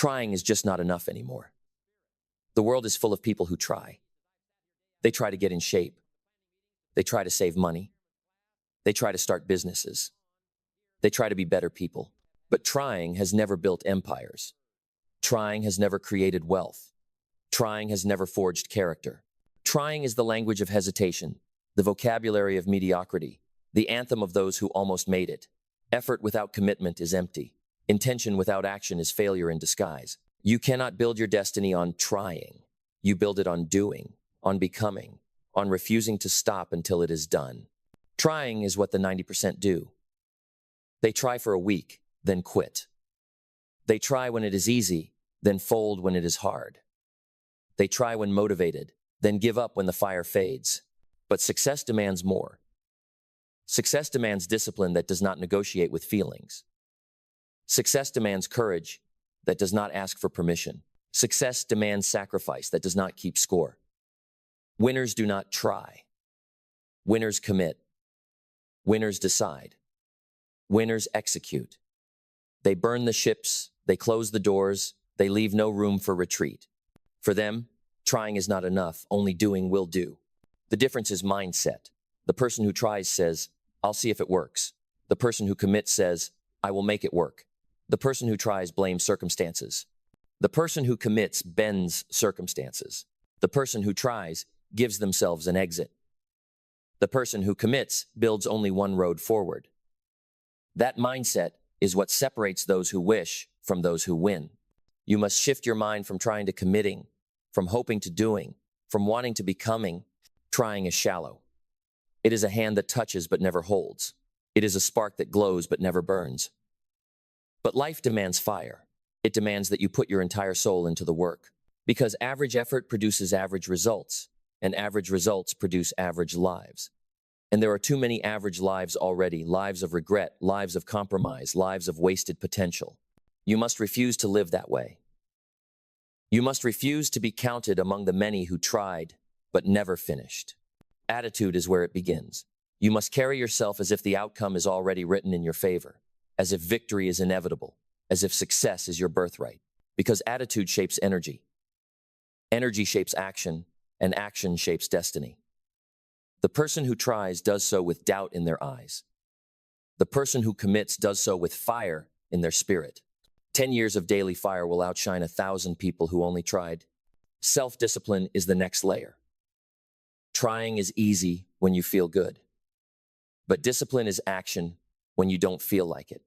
Trying is just not enough anymore. The world is full of people who try. They try to get in shape. They try to save money. They try to start businesses. They try to be better people. But trying has never built empires. Trying has never created wealth. Trying has never forged character. Trying is the language of hesitation, the vocabulary of mediocrity, the anthem of those who almost made it. Effort without commitment is empty. Intention without action is failure in disguise. You cannot build your destiny on trying. You build it on doing, on becoming, on refusing to stop until it is done. Trying is what the 90% do. They try for a week, then quit. They try when it is easy, then fold when it is hard. They try when motivated, then give up when the fire fades. But success demands more. Success demands discipline that does not negotiate with feelings. Success demands courage that does not ask for permission. Success demands sacrifice that does not keep score. Winners do not try. Winners commit. Winners decide. Winners execute. They burn the ships, they close the doors, they leave no room for retreat. For them, trying is not enough, only doing will do. The difference is mindset. The person who tries says, I'll see if it works. The person who commits says, I will make it work. The person who tries blames circumstances. The person who commits bends circumstances. The person who tries gives themselves an exit. The person who commits builds only one road forward. That mindset is what separates those who wish from those who win. You must shift your mind from trying to committing, from hoping to doing, from wanting to becoming. Trying is shallow. It is a hand that touches but never holds. It is a spark that glows but never burns. But life demands fire. It demands that you put your entire soul into the work. Because average effort produces average results, and average results produce average lives. And there are too many average lives already, lives of regret, lives of compromise, lives of wasted potential. You must refuse to live that way. You must refuse to be counted among the many who tried, but never finished. Attitude is where it begins. You must carry yourself as if the outcome is already written in your favor, as if victory is inevitable, as if success is your birthright. Because attitude shapes energy. Energy shapes action, and action shapes destiny. The person who tries does so with doubt in their eyes. The person who commits does so with fire in their spirit. 10 years of daily fire will outshine 1,000 people who only tried. Self-discipline is the next layer. Trying is easy when you feel good. But discipline is action when you don't feel like it.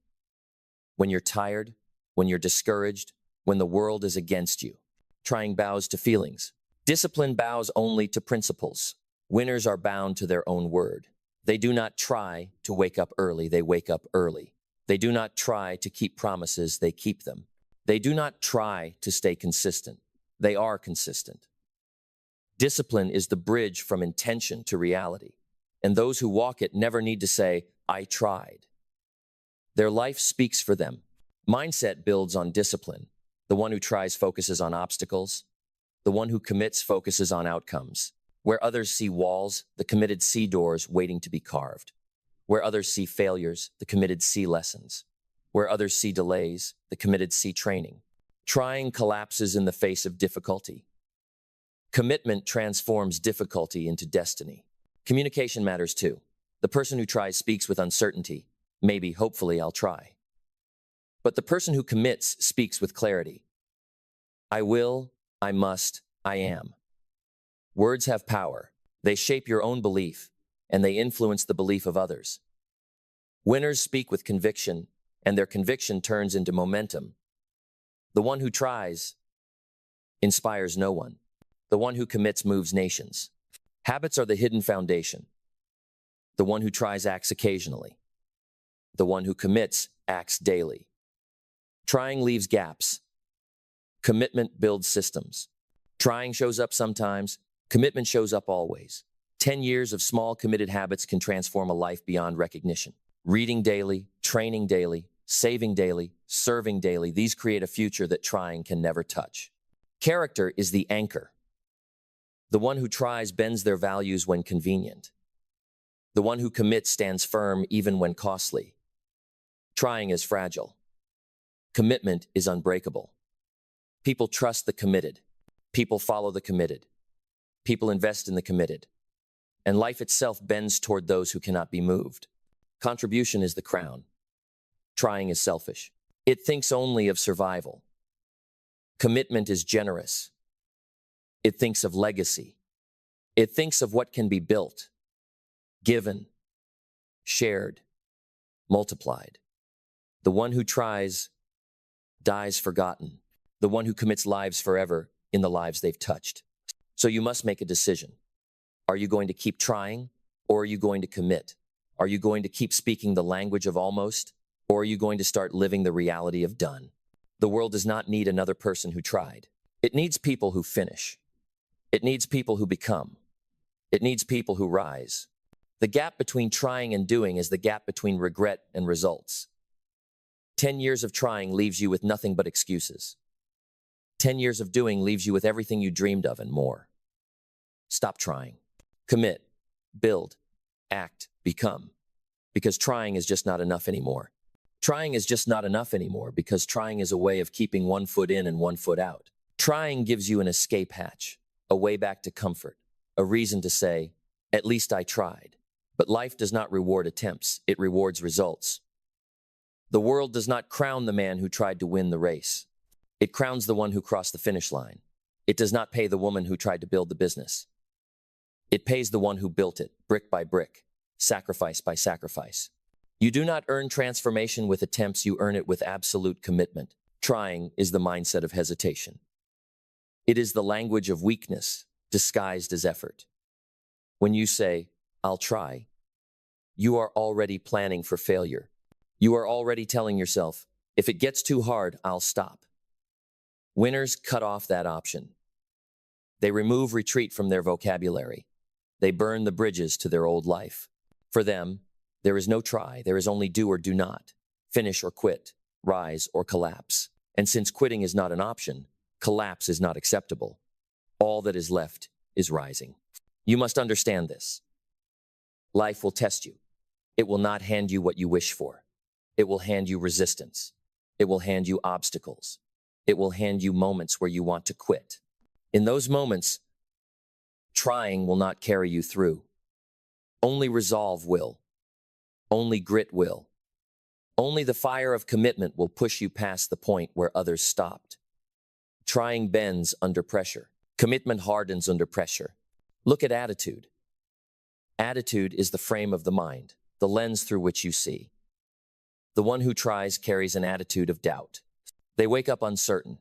When you're tired, when you're discouraged, when the world is against you. Trying bows to feelings. Discipline bows only to principles. Winners are bound to their own word. They do not try to wake up early, they wake up early. They do not try to keep promises, they keep them. They do not try to stay consistent. They are consistent. Discipline is the bridge from intention to reality. And those who walk it never need to say, I tried. Their life speaks for them. Mindset builds on discipline. The one who tries focuses on obstacles. The one who commits focuses on outcomes. Where others see walls, the committed see doors waiting to be carved. Where others see failures, the committed see lessons. Where others see delays, the committed see training. Trying collapses in the face of difficulty. Commitment transforms difficulty into destiny. Communication matters too. The person who tries speaks with uncertainty. Maybe, hopefully, I'll try. But the person who commits speaks with clarity. I will, I must, I am. Words have power. They shape your own belief, and they influence the belief of others. Winners speak with conviction, and their conviction turns into momentum. The one who tries inspires no one. The one who commits moves nations. Habits are the hidden foundation. The one who tries acts occasionally. The one who commits acts daily. Trying leaves gaps. Commitment builds systems. Trying shows up sometimes. Commitment shows up always. 10 years of small committed habits can transform a life beyond recognition. Reading daily, training daily, saving daily, serving daily, these create a future that trying can never touch. Character is the anchor. The one who tries bends their values when convenient. The one who commits stands firm even when costly. Trying is fragile. Commitment is unbreakable. People trust the committed. People follow the committed. People invest in the committed. And life itself bends toward those who cannot be moved. Contribution is the crown. Trying is selfish. It thinks only of survival. Commitment is generous. It thinks of legacy. It thinks of what can be built, given, shared, multiplied. The one who tries dies forgotten. The one who commits lives forever in the lives they've touched. So you must make a decision. Are you going to keep trying, or are you going to commit? Are you going to keep speaking the language of almost, or are you going to start living the reality of done? The world does not need another person who tried. It needs people who finish. It needs people who become. It needs people who rise. The gap between trying and doing is the gap between regret and results. 10 years of trying leaves you with nothing but excuses. 10 years of doing leaves you with everything you dreamed of and more. Stop trying. Commit, build, act, become. Because trying is just not enough anymore. Trying is just not enough anymore because trying is a way of keeping one foot in and one foot out. Trying gives you an escape hatch, a way back to comfort, a reason to say, at least I tried. But life does not reward attempts, it rewards results. The world does not crown the man who tried to win the race. It crowns the one who crossed the finish line. It does not pay the woman who tried to build the business. It pays the one who built it, brick by brick, sacrifice by sacrifice. You do not earn transformation with attempts, you earn it with absolute commitment. Trying is the mindset of hesitation. It is the language of weakness, disguised as effort. When you say, I'll try, you are already planning for failure. You are already telling yourself, if it gets too hard, I'll stop. Winners cut off that option. They remove retreat from their vocabulary. They burn the bridges to their old life. For them, there is no try, there is only do or do not, finish or quit, rise or collapse. And since quitting is not an option, collapse is not acceptable. All that is left is rising. You must understand this. Life will test you. It will not hand you what you wish for. It will hand you resistance. It will hand you obstacles. It will hand you moments where you want to quit. In those moments, trying will not carry you through. Only resolve will. Only grit will. Only the fire of commitment will push you past the point where others stopped. Trying bends under pressure. Commitment hardens under pressure. Look at attitude. Attitude is the frame of the mind, the lens through which you see. The one who tries carries an attitude of doubt. They wake up uncertain,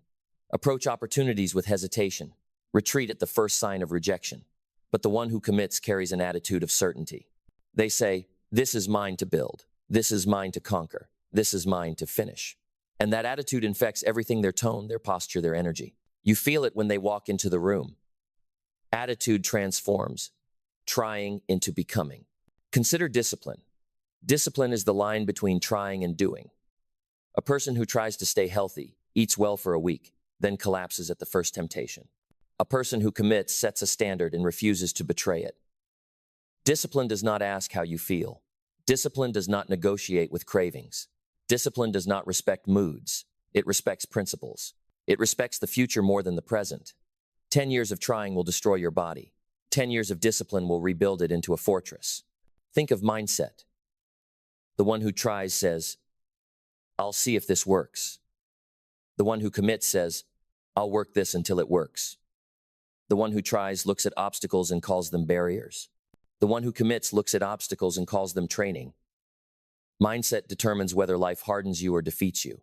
approach opportunities with hesitation, retreat at the first sign of rejection. But the one who commits carries an attitude of certainty. They say, this is mine to build. This is mine to conquer. This is mine to finish. And that attitude infects everything: their tone, their posture, their energy. You feel it when they walk into the room. Attitude transforms, trying into becoming. Consider discipline. Discipline is the line between trying and doing. A person who tries to stay healthy, eats well for a week, then collapses at the first temptation. A person who commits sets a standard and refuses to betray it. Discipline does not ask how you feel. Discipline does not negotiate with cravings. Discipline does not respect moods. It respects principles. It respects the future more than the present. 10 years of trying will destroy your body. 10 years of discipline will rebuild it into a fortress. Think of mindset. The one who tries says, I'll see if this works. The one who commits says, I'll work this until it works. The one who tries looks at obstacles and calls them barriers. The one who commits looks at obstacles and calls them training. Mindset determines whether life hardens you or defeats you.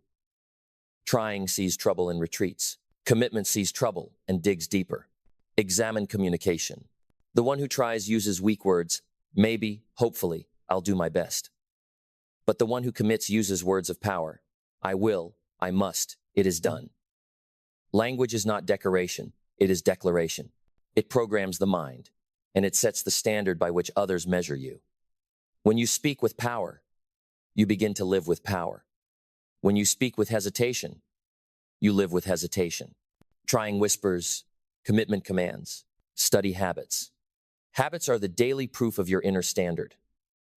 Trying sees trouble and retreats. Commitment sees trouble and digs deeper. Examine communication. The one who tries uses weak words, maybe, hopefully, I'll do my best. But the one who commits uses words of power. I will, I must, it is done. Language is not decoration, it is declaration. It programs the mind, and it sets the standard by which others measure you. When you speak with power, you begin to live with power. When you speak with hesitation, you live with hesitation. Trying whispers, commitment commands, study habits. Habits are the daily proof of your inner standard.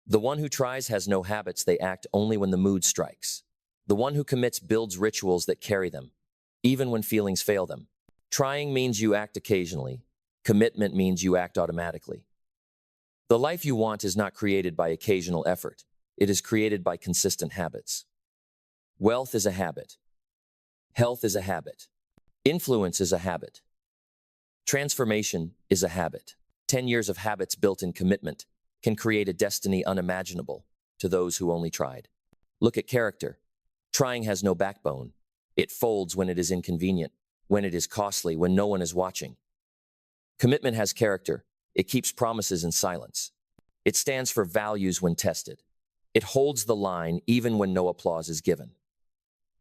The one who tries has no habits, they act only when the mood strikes. The one who commits builds rituals that carry them. even when feelings fail them. Trying means you act occasionally. Commitment means you act automatically. The life you want is not created by occasional effort. It is created by consistent habits. Wealth is a habit. Health is a habit. Influence is a habit. Transformation is a habit. 10 years of habits built in commitment can create a destiny unimaginable to those who only tried. Look at character. Trying has no backbone. It folds when it is inconvenient, when it is costly, when no one is watching. Commitment has character. It keeps promises in silence. It stands for values when tested. It holds the line even when no applause is given.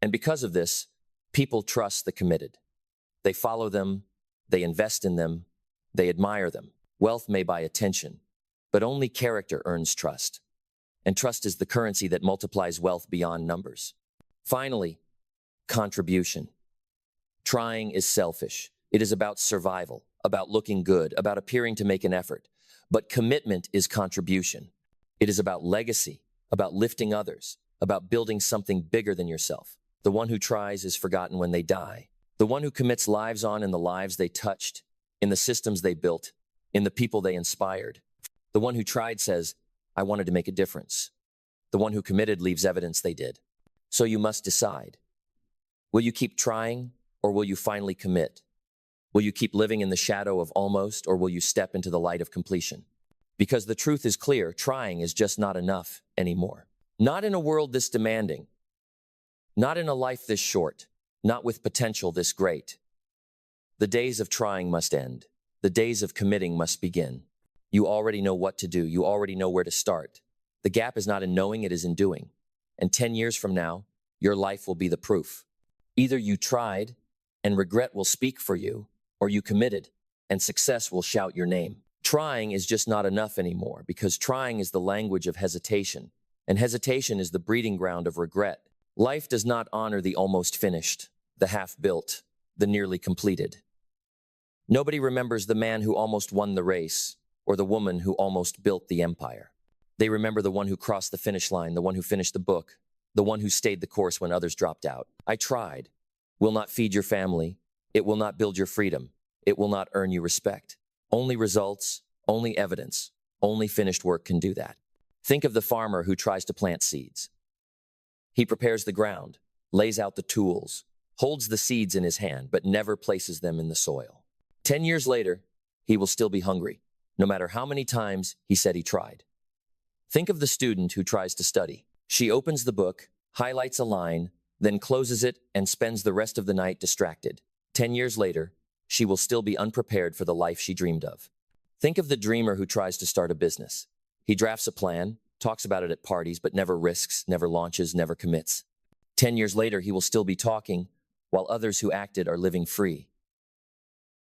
And because of this, people trust the committed. They follow them, they invest in them, they admire them. Wealth may buy attention, but only character earns trust. And trust is the currency that multiplies wealth beyond numbers. Finally, contribution. Trying is selfish. It is about survival, about looking good, about appearing to make an effort. But commitment is contribution. It is about legacy, about lifting others, about building something bigger than yourself. The one who tries is forgotten when they die. The one who commits lives on in the lives they touched, in the systems they built, in the people they inspired. The one who tried says, I wanted to make a difference. The one who committed leaves evidence they did. So you must decide. Will you keep trying, or will you finally commit? Will you keep living in the shadow of almost, or will you step into the light of completion? Because the truth is clear, trying is just not enough anymore. Not in a world this demanding. Not in a life this short. Not with potential this great. The days of trying must end. The days of committing must begin. You already know what to do. You already know where to start. The gap is not in knowing, it is in doing. And 10 years from now, your life will be the proof. Either you tried, and regret will speak for you, or you committed, and success will shout your name. Trying is just not enough anymore, because trying is the language of hesitation, and hesitation is the breeding ground of regret. Life does not honor the almost finished, the half-built, the nearly completed. Nobody remembers the man who almost won the race, or the woman who almost built the empire. They remember the one who crossed the finish line, the one who finished the book, the one who stayed the course when others dropped out. I tried. Will not feed your family. It will not build your freedom. It will not earn you respect. Only results, only evidence, only finished work can do that. Think of the farmer who tries to plant seeds. He prepares the ground, lays out the tools, holds the seeds in his hand, but never places them in the soil. 10 years later, he will still be hungry, no matter how many times he said he tried. Think of the student who tries to study. She opens the book, highlights a line, then closes it and spends the rest of the night distracted. 10 years later, she will still be unprepared for the life she dreamed of. Think of the dreamer who tries to start a business. He drafts a plan, talks about it at parties, but never risks, never launches, never commits. 10 years later, he will still be talking, while others who acted are living free.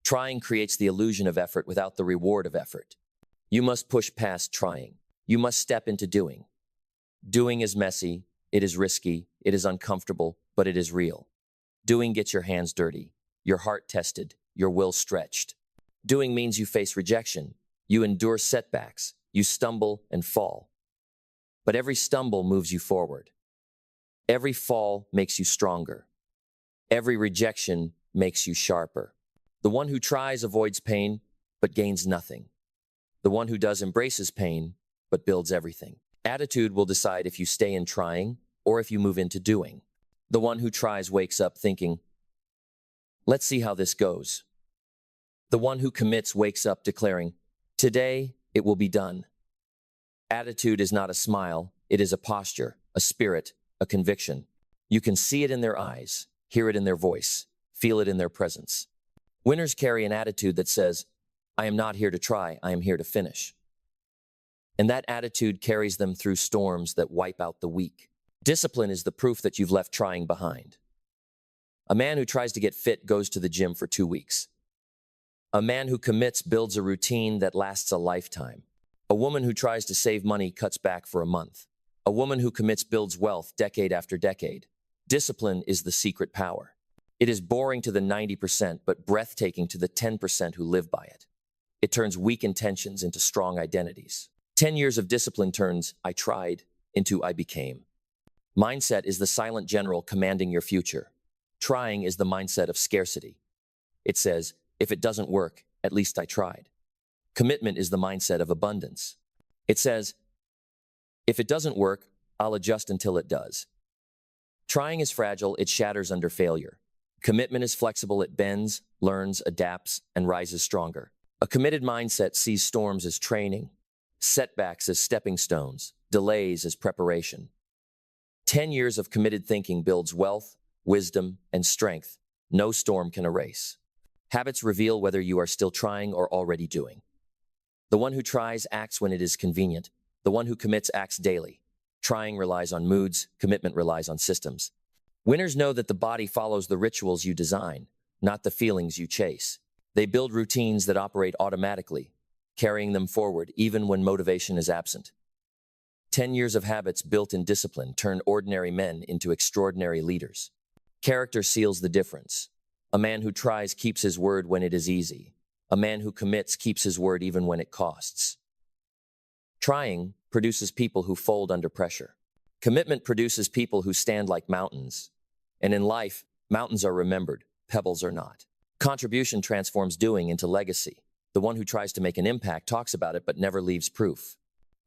Trying creates the illusion of effort without the reward of effort. You must push past trying. You must step into doing. Doing is messy, it is risky, it is uncomfortable, but it is real. Doing gets your hands dirty, your heart tested, your will stretched. Doing means you face rejection, you endure setbacks, you stumble and fall. But every stumble moves you forward. Every fall makes you stronger. Every rejection makes you sharper. The one who tries avoids pain, but gains nothing. The one who does embraces pain, but builds everything. Attitude will decide if you stay in trying or if you move into doing. The one who tries wakes up thinking, let's see how this goes. The one who commits wakes up declaring, today it will be done. Attitude is not a smile, it is a posture, a spirit, a conviction. You can see it in their eyes, hear it in their voice, feel it in their presence. Winners carry an attitude that says, I am not here to try, I am here to finish. And that attitude carries them through storms that wipe out the weak. Discipline is the proof that you've left trying behind. A man who tries to get fit goes to the gym for 2 weeks. A man who commits builds a routine that lasts a lifetime. A woman who tries to save money cuts back for a month. A woman who commits builds wealth decade after decade. Discipline is the secret power. It is boring to the 90%, but breathtaking to the 10% who live by it. It turns weak intentions into strong identities. 10 years of discipline turns I tried into I became. Mindset is the silent general commanding your future. Trying is the mindset of scarcity. It says, if it doesn't work, at least I tried. Commitment is the mindset of abundance. It says, if it doesn't work, I'll adjust until it does. Trying is fragile, it shatters under failure. Commitment is flexible, it bends, learns, adapts, and rises stronger. A committed mindset sees storms as training, setbacks as stepping stones, delays as preparation. 10 years of committed thinking builds wealth, wisdom, and strength no storm can erase. Habits reveal whether you are still trying or already doing. The one who tries acts when it is convenient. The one who commits acts daily. Trying relies on moods, commitment relies on systems. Winners know that the body follows the rituals you design, not the feelings you chase. They build routines that operate automatically, carrying them forward even when motivation is absent. 10 years of habits built in discipline turn ordinary men into extraordinary leaders. Character seals the difference. A man who tries keeps his word when it is easy. A man who commits keeps his word even when it costs. Trying produces people who fold under pressure. Commitment produces people who stand like mountains. And in life, mountains are remembered, pebbles are not. Contribution transforms doing into legacy. The one who tries to make an impact talks about it but never leaves proof.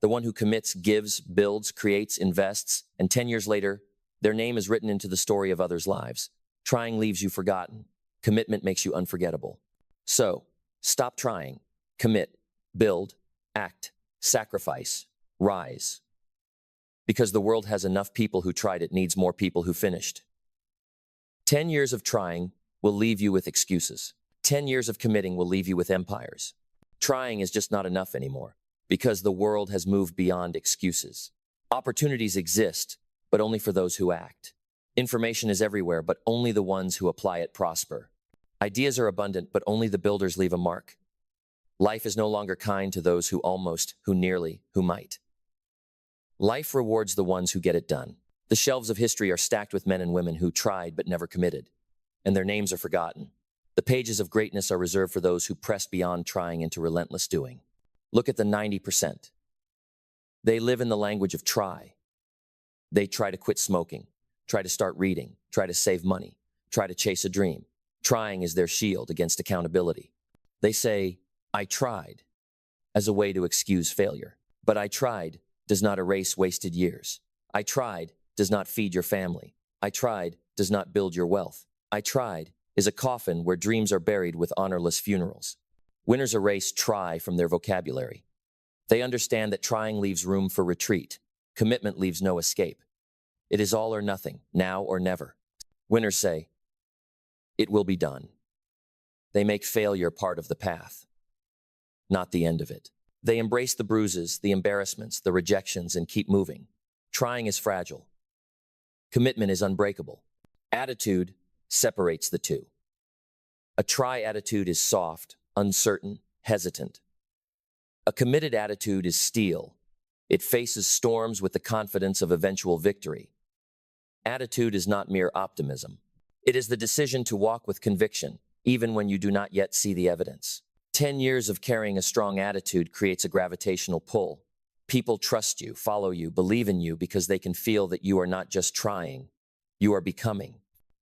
The one who commits, gives, builds, creates, invests, and 10 years later, their name is written into the story of others' lives. Trying leaves you forgotten. Commitment makes you unforgettable. So, stop trying. Commit, build, act, sacrifice, rise. Because the world has enough people who tried, it needs more people who finished. 10 years of trying will leave you with excuses. 10 years of committing will leave you with empires. Trying is just not enough anymore, because the world has moved beyond excuses. Opportunities exist, but only for those who act. Information is everywhere, but only the ones who apply it prosper. Ideas are abundant, but only the builders leave a mark. Life is no longer kind to those who almost, who nearly, who might. Life rewards the ones who get it done. The shelves of history are stacked with men and women who tried but never committed, and their names are forgotten. The pages of greatness are reserved for those who press beyond trying into relentless doing. Look at the 90%. They live in the language of try. They try to quit smoking, try to start reading, try to save money, try to chase a dream. Trying is their shield against accountability. They say, I tried, as a way to excuse failure. But I tried does not erase wasted years. I tried does not feed your family. I tried does not build your wealth. I tried is a coffin where dreams are buried with honorless funerals. Winners erase try from their vocabulary. They understand that trying leaves room for retreat. Commitment leaves no escape. It is all or nothing, now or never. Winners say, it will be done. They make failure part of the path, not the end of it. They embrace the bruises, the embarrassments, the rejections, and keep moving. Trying is fragile. Commitment is unbreakable. Attitude separates the two. A try attitude is soft, uncertain, hesitant. A committed attitude is steel. It faces storms with the confidence of eventual victory. Attitude is not mere optimism. It is the decision to walk with conviction, even when you do not yet see the evidence. 10 years of carrying a strong attitude creates a gravitational pull. People trust you, follow you, believe in you because they can feel that you are not just trying, you are becoming.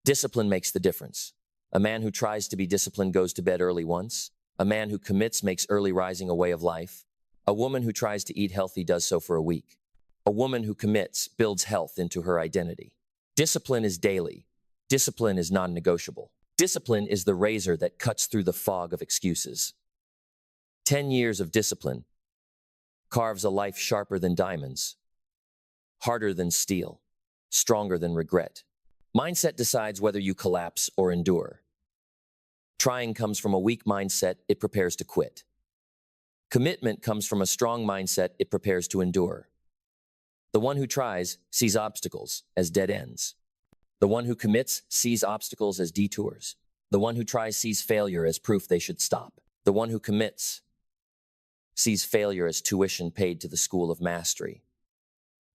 Discipline makes the difference. A man who tries to be disciplined goes to bed early once. A man who commits makes early rising a way of life. A woman who tries to eat healthy does so for a week. A woman who commits builds health into her identity. Discipline is daily. Discipline is non-negotiable. Discipline is the razor that cuts through the fog of excuses. 10 years of discipline carves a life sharper than diamonds, harder than steel, stronger than regret. Mindset decides whether you collapse or endure. Trying comes from a weak mindset, it prepares to quit. Commitment comes from a strong mindset, it prepares to endure. The one who tries sees obstacles as dead ends. The one who commits sees obstacles as detours. The one who tries sees failure as proof they should stop. The one who commits sees failure as tuition paid to the school of mastery.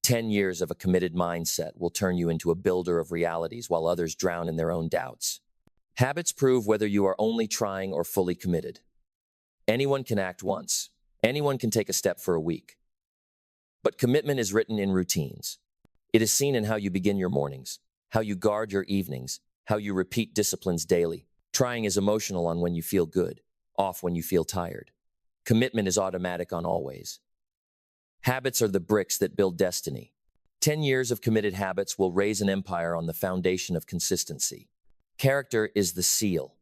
10 years of a committed mindset will turn you into a builder of realities while others drown in their own doubts. Habits prove whether you are only trying or fully committed. Anyone can act once. Anyone can take a step for a week. But commitment is written in routines. It is seen in how you begin your mornings, how you guard your evenings, how you repeat disciplines daily. Trying is emotional on when you feel good, off when you feel tired. Commitment is automatic on always. Habits are the bricks that build destiny. 10 years of committed habits will raise an empire on the foundation of consistency. Character is the seal.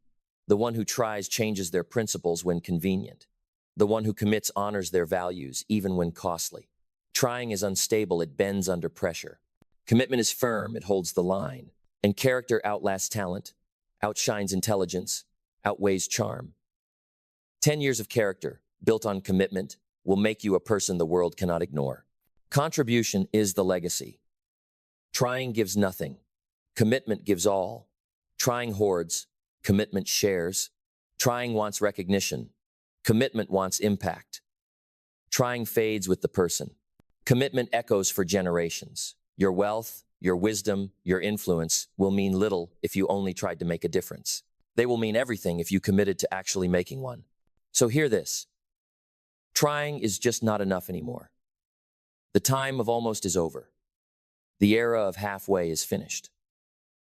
The one who tries changes their principles when convenient. The one who commits honors their values, even when costly. Trying is unstable, it bends under pressure. Commitment is firm, it holds the line. And character outlasts talent, outshines intelligence, outweighs charm. 10 years of character, built on commitment, will make you a person the world cannot ignore. Contribution is the legacy. Trying gives nothing. Commitment gives all. Trying hoards. Commitment shares. Trying wants recognition. Commitment wants impact. Trying fades with the person. Commitment echoes for generations. Your wealth, your wisdom, your influence will mean little if you only tried to make a difference. They will mean everything if you committed to actually making one. So hear this. Trying is just not enough anymore. The time of almost is over. The era of halfway is finished.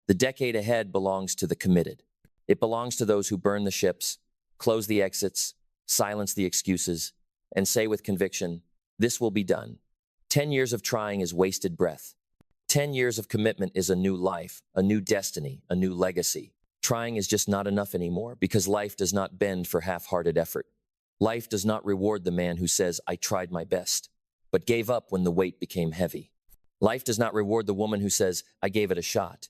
The decade ahead belongs to the committed. It belongs to those who burn the ships, close the exits, silence the excuses, and say with conviction, this will be done. 10 years of trying is wasted breath. 10 years of commitment is a new life, a new destiny, a new legacy. Trying is just not enough anymore because life does not bend for half-hearted effort. Life does not reward the man who says, I tried my best, but gave up when the weight became heavy. Life does not reward the woman who says, I gave it a shot,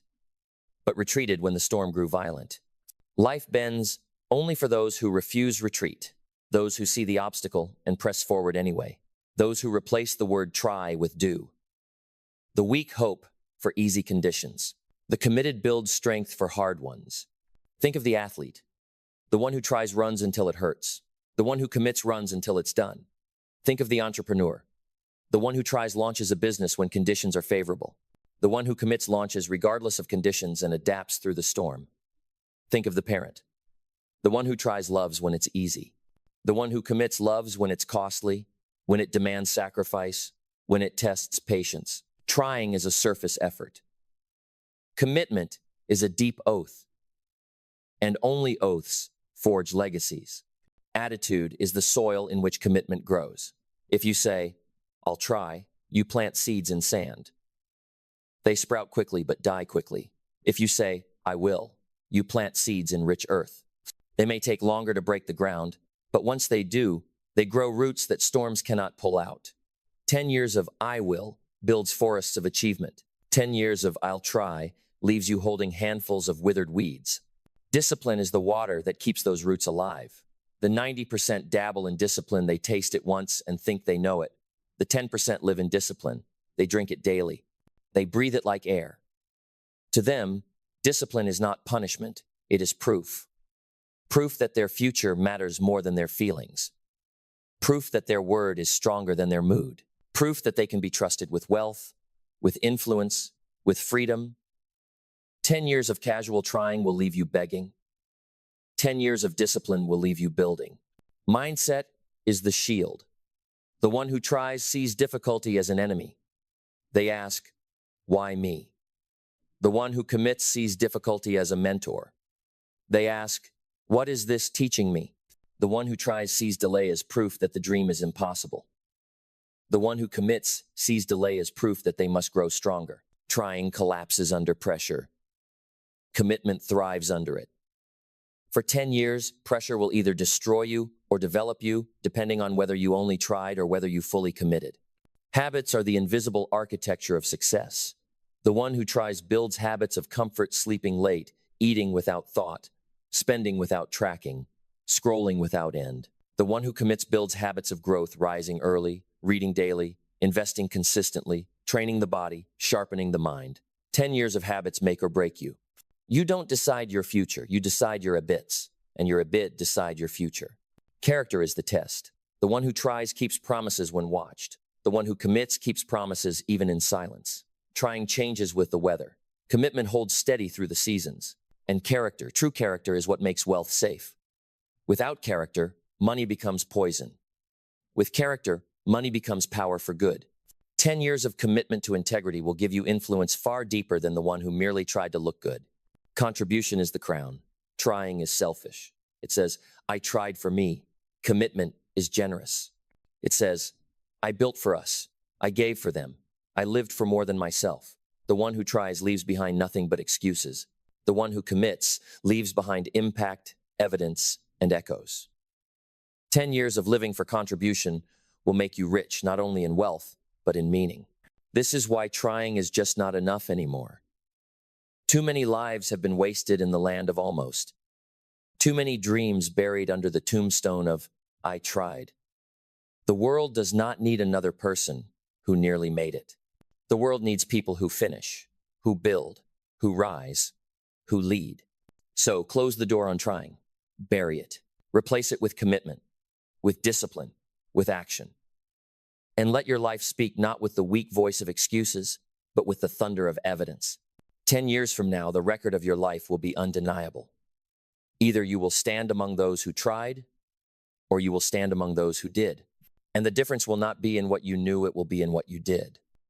but retreated when the storm grew violent. Life bends only for those who refuse retreat, those who see the obstacle and press forward anyway, those who replace the word try with do. The weak hope for easy conditions. The committed builds strength for hard ones. Think of the athlete. The one who tries runs until it hurts. The one who commits runs until it's done. Think of the entrepreneur. The one who tries launches a business when conditions are favorable. The one who commits launches regardless of conditions and adapts through the storm. Think of the parent. The one who tries loves when it's easy. The one who commits loves when it's costly, when it demands sacrifice, when it tests patience. Trying is a surface effort. Commitment is a deep oath. And only oaths forge legacies. Attitude is the soil in which commitment grows. If you say, I'll try, you plant seeds in sand. They sprout quickly but die quickly. If you say, I will, you plant seeds in rich earth. They may take longer to break the ground, but once they do, they grow roots that storms cannot pull out. 10 years of I will builds forests of achievement. 10 years of I'll try leaves you holding handfuls of withered weeds. Discipline is the water that keeps those roots alive. The 90% dabble in discipline, they taste it once and think they know it. The 10% live in discipline. They drink it daily. They breathe it like air. To them, discipline is not punishment, it is proof. Proof that their future matters more than their feelings. Proof that their word is stronger than their mood. Proof that they can be trusted with wealth, with influence, with freedom. 10 years of casual trying will leave you begging. 10 years of discipline will leave you building. Mindset is the shield. The one who tries sees difficulty as an enemy. They ask, why me? The one who commits sees difficulty as a mentor. They ask, what is this teaching me? The one who tries sees delay as proof that the dream is impossible. The one who commits sees delay as proof that they must grow stronger. Trying collapses under pressure. Commitment thrives under it. For 10 years, pressure will either destroy you or develop you, depending on whether you only tried or whether you fully committed. Habits are the invisible architecture of success. The one who tries builds habits of comfort, sleeping late, eating without thought, spending without tracking, scrolling without end. The one who commits builds habits of growth, rising early, reading daily, investing consistently, training the body, sharpening the mind. 10 years of habits make or break you. You don't decide your future, you decide your habits, and your habit decide your future. Character is the test. The one who tries keeps promises when watched. The one who commits keeps promises even in silence. Trying changes with the weather. Commitment holds steady through the seasons. And character, true character, is what makes wealth safe. Without character, money becomes poison. With character, money becomes power for good. 10 years of commitment to integrity will give you influence far deeper than the one who merely tried to look good. Contribution is the crown. Trying is selfish. It says, I tried for me. Commitment is generous. It says, I built for us. I gave for them. I lived for more than myself. The one who tries leaves behind nothing but excuses. The one who commits leaves behind impact, evidence, and echoes. 10 years of living for contribution will make you rich, not only in wealth, but in meaning. This is why trying is just not enough anymore. Too many lives have been wasted in the land of almost. Too many dreams buried under the tombstone of, I tried. The world does not need another person who nearly made it. The world needs people who finish, who build, who rise, who lead. So close the door on trying. Bury it. Replace it with commitment, with discipline, with action. And let your life speak not with the weak voice of excuses, but with the thunder of evidence. 10 years from now, the record of your life will be undeniable. Either you will stand among those who tried, or you will stand among those who did. And the difference will not be in what you knew, it will be in what you did.